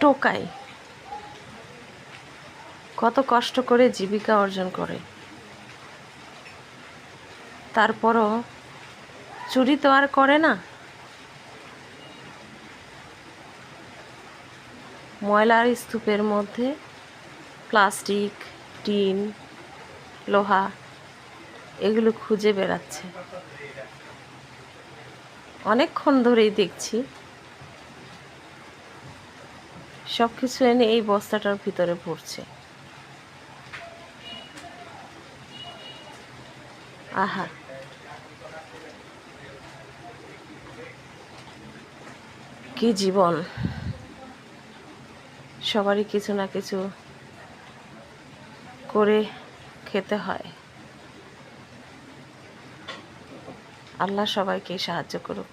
টোকায়, কত কষ্ট করে জীবিকা অর্জন করে, তারপরও চুরি তো আর করে না। ময়লার স্তূপের মধ্যে প্লাস্টিক, টিন, লোহা এগুলো খুঁজে বেড়াচ্ছে। অনেকক্ষণ ধরেই দেখছি সব কিছু এনে এই বস্তাটার ভিতরে ভরছে। আহা, কি জীবন! সবারই কিছু না কিছু করে খেতে হয়। আল্লাহ সবাইকে সাহায্য করুক।